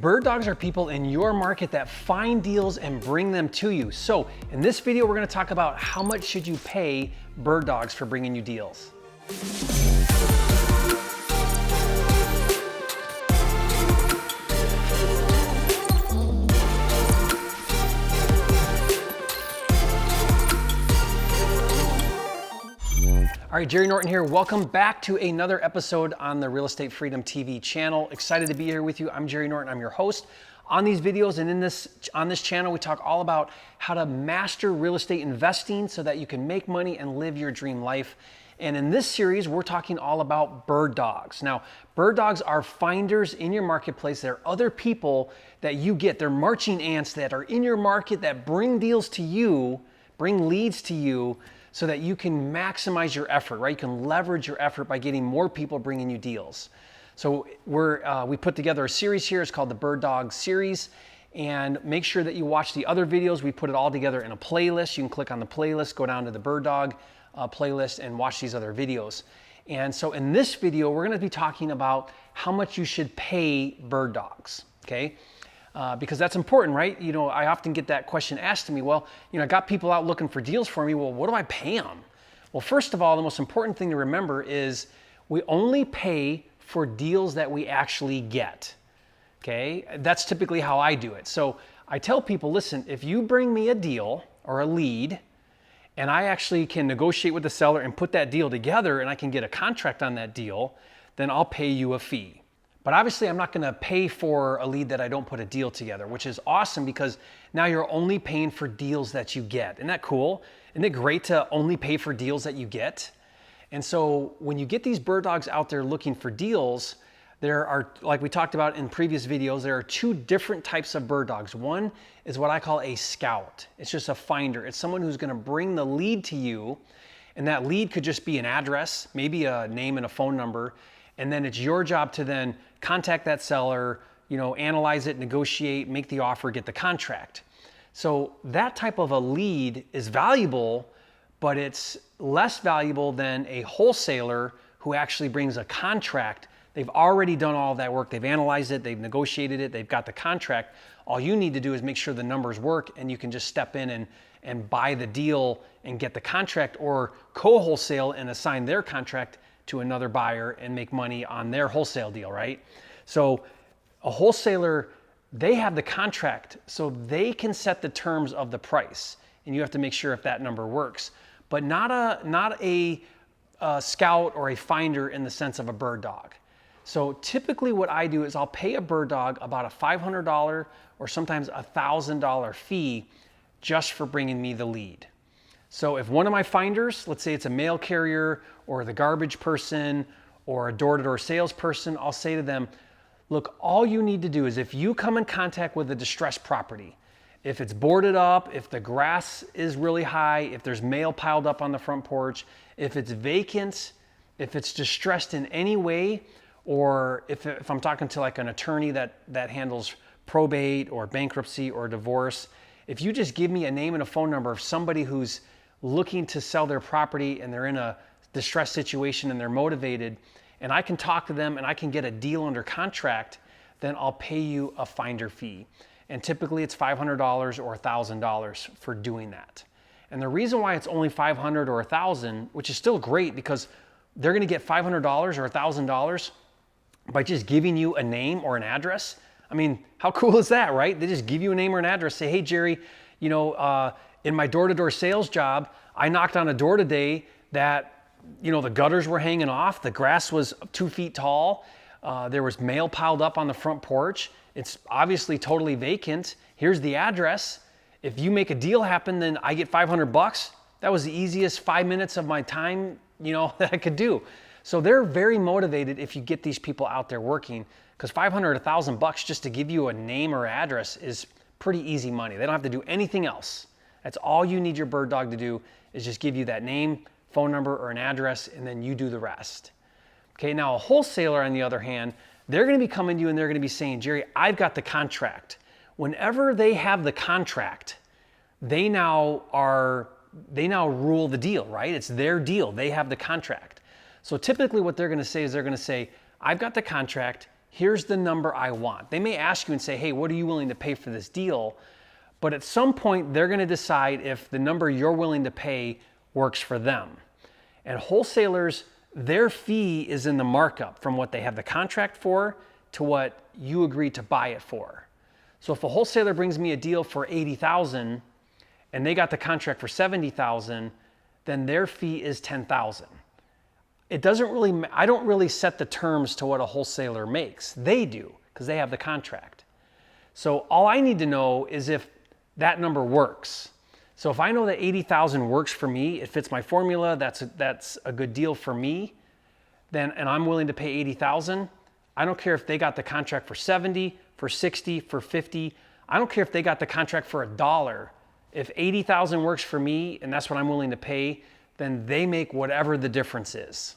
Bird dogs are people in your market that find deals and bring them to you. So in this video, we're going to talk about how much should you pay bird dogs for bringing you deals. All right, Jerry Norton here. Welcome back to another episode on the Real Estate Freedom TV channel. Excited to be here with you. I'm Jerry Norton. I'm your host. On these videos and on this channel, we talk all about how to master real estate investing so that you can make money and live your dream life. And in this series, we're talking all about bird dogs. Now, bird dogs are finders in your marketplace. They're other people that you get. They're marching ants that are in your market that bring deals to you, bring leads to you, so that you can maximize your effort, right? You can leverage your effort by getting more people bringing you deals. So we put together a series here. It's called the Bird Dog series. And make sure that you watch the other videos. We put it all together in a playlist. You can click on the playlist, go down to the Bird Dog playlist and watch these other videos. And so in this video, we're gonna be talking about how much you should pay bird dogs, okay? Because that's important, right? You know, I often get that question asked to me, well, you know, I got people out looking for deals for me. Well, what do I pay them? Well, first of all, the most important thing to remember is we only pay for deals that we actually get, okay? That's typically how I do it. So I tell people, listen, if you bring me a deal or a lead and I actually can negotiate with the seller and put that deal together and I can get a contract on that deal, then I'll pay you a fee. But obviously I'm not gonna pay for a lead that I don't put a deal together, which is awesome because now you're only paying for deals that you get. Isn't that cool? Isn't it great to only pay for deals that you get? And so when you get these bird dogs out there looking for deals, there are, like we talked about in previous videos, there are two different types of bird dogs. One is what I call a scout. It's just a finder. It's someone who's gonna bring the lead to you, and that lead could just be an address, maybe a name and a phone number, and then it's your job to then contact that seller, you know, analyze it, negotiate, make the offer, get the contract. So that type of a lead is valuable, but it's less valuable than a wholesaler who actually brings a contract. They've already done all of that work. They've analyzed it, they've negotiated it, they've got the contract. All you need to do is make sure the numbers work and you can just step in and buy the deal and get the contract, or co-wholesale and assign their contract to another buyer and make money on their wholesale deal, right? So a wholesaler, they have the contract, so they can set the terms of the price, and you have to make sure if that number works. But not a scout or a finder in the sense of a bird dog. So typically what I do is I'll pay a bird dog about a $500 or sometimes $1,000 fee just for bringing me the lead. So if one of my finders, let's say it's a mail carrier or the garbage person or a door-to-door salesperson, I'll say to them, look, all you need to do is if you come in contact with a distressed property, if it's boarded up, if the grass is really high, if there's mail piled up on the front porch, if it's vacant, if it's distressed in any way, or if I'm talking to like an attorney that handles probate or bankruptcy or divorce, if you just give me a name and a phone number of somebody who's looking to sell their property and they're in a distressed situation and they're motivated, and I can talk to them and I can get a deal under contract, then I'll pay you a finder fee. And typically it's $500 or $1,000 for doing that. And the reason why it's only $500 or $1,000, which is still great because they're gonna get $500 or $1,000 by just giving you a name or an address. I mean, how cool is that, right? They just give you a name or an address, say, hey, Jerry, you know, in my door-to-door sales job, I knocked on a door today that, you know, the gutters were hanging off, the grass was 2 feet tall, there was mail piled up on the front porch, it's obviously totally vacant, here's the address. If you make a deal happen, then I get $500. That was the easiest 5 minutes of my time, you know, that I could do. So they're very motivated if you get these people out there working, because $500, $1,000 just to give you a name or address is pretty easy money. They don't have to do anything else. That's all you need your bird dog to do, is just give you that name, phone number, or an address, and then you do the rest. Okay, now a wholesaler, on the other hand, they're gonna be coming to you and they're gonna be saying, Jerry, I've got the contract. Whenever they have the contract, they now rule the deal, right? It's their deal, they have the contract. So typically what they're gonna say is they're gonna say, I've got the contract, here's the number I want. They may ask you and say, hey, what are you willing to pay for this deal? But at some point, they're gonna decide if the number you're willing to pay works for them. And wholesalers, their fee is in the markup from what they have the contract for to what you agree to buy it for. So if a wholesaler brings me a deal for $80,000 and they got the contract for $70,000, then their fee is $10,000. It doesn't really, I don't really set the terms to what a wholesaler makes. They do, because they have the contract. So all I need to know is if that number works. So if I know that 80,000 works for me, it fits my formula, that's a good deal for me, then, and I'm willing to pay 80,000, I don't care if they got the contract for 70, for 60, for 50. I don't care if they got the contract for $1. If 80,000 works for me and that's what I'm willing to pay, then they make whatever the difference is.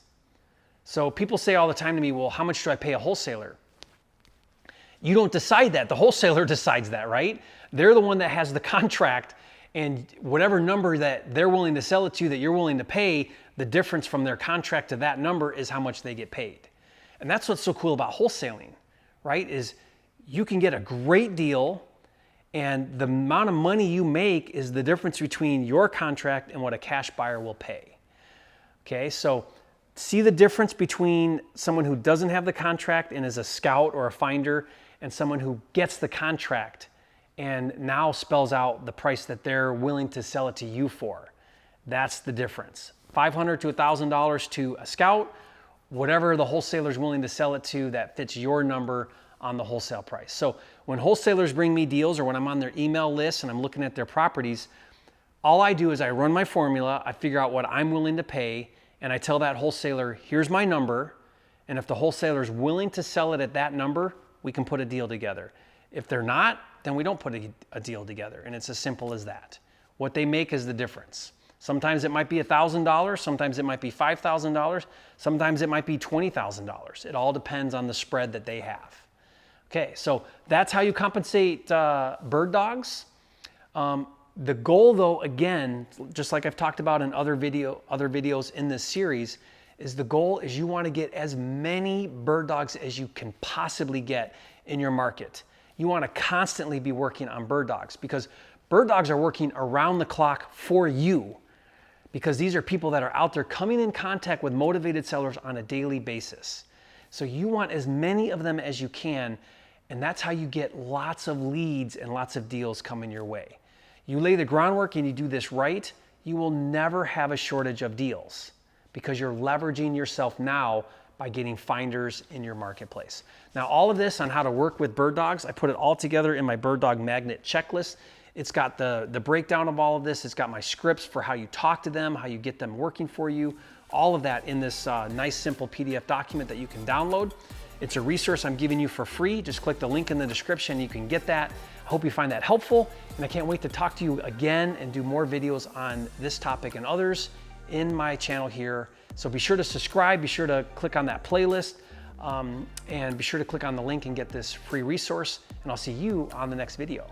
So people say all the time to me, well, how much do I pay a wholesaler? You don't decide that. The wholesaler decides that, right? They're the one that has the contract, and whatever number that they're willing to sell it to, that you're willing to pay, the difference from their contract to that number is how much they get paid. And that's what's so cool about wholesaling, right? Is you can get a great deal, and the amount of money you make is the difference between your contract and what a cash buyer will pay. Okay, so see the difference between someone who doesn't have the contract and is a scout or a finder, and someone who gets the contract and now spells out the price that they're willing to sell it to you for. That's the difference. $500 to $1,000 to a scout, whatever the wholesaler's willing to sell it to that fits your number on the wholesale price. So when wholesalers bring me deals, or when I'm on their email list and I'm looking at their properties, all I do is I run my formula, I figure out what I'm willing to pay, and I tell that wholesaler, here's my number, and if the wholesaler's willing to sell it at that number, we can put a deal together. If they're not, then we don't put a deal together, and it's as simple as that. What they make is the difference. Sometimes it might be $1,000, sometimes it might be $5,000, sometimes it might be $20,000. It all depends on the spread that they have. Okay, so that's how you compensate bird dogs. The goal, though, again, just like I've talked about in other videos in this series, is the goal is you want to get as many bird dogs as you can possibly get in your market. You want to constantly be working on bird dogs, because bird dogs are working around the clock for you, because these are people that are out there coming in contact with motivated sellers on a daily basis. So you want as many of them as you can, and that's how you get lots of leads and lots of deals coming your way. You lay the groundwork and you do this right, you will never have a shortage of deals, because you're leveraging yourself now by getting finders in your marketplace. Now, all of this on how to work with bird dogs, I put it all together in my bird dog magnet checklist. It's got the breakdown of all of this. It's got my scripts for how you talk to them, how you get them working for you, all of that in this nice, simple PDF document that you can download. It's a resource I'm giving you for free. Just click the link in the description, you can get that. I hope you find that helpful, and I can't wait to talk to you again and do more videos on this topic and others in my channel here. So be sure to subscribe, be sure to click on that playlist, and be sure to click on the link and get this free resource, and I'll see you on the next video.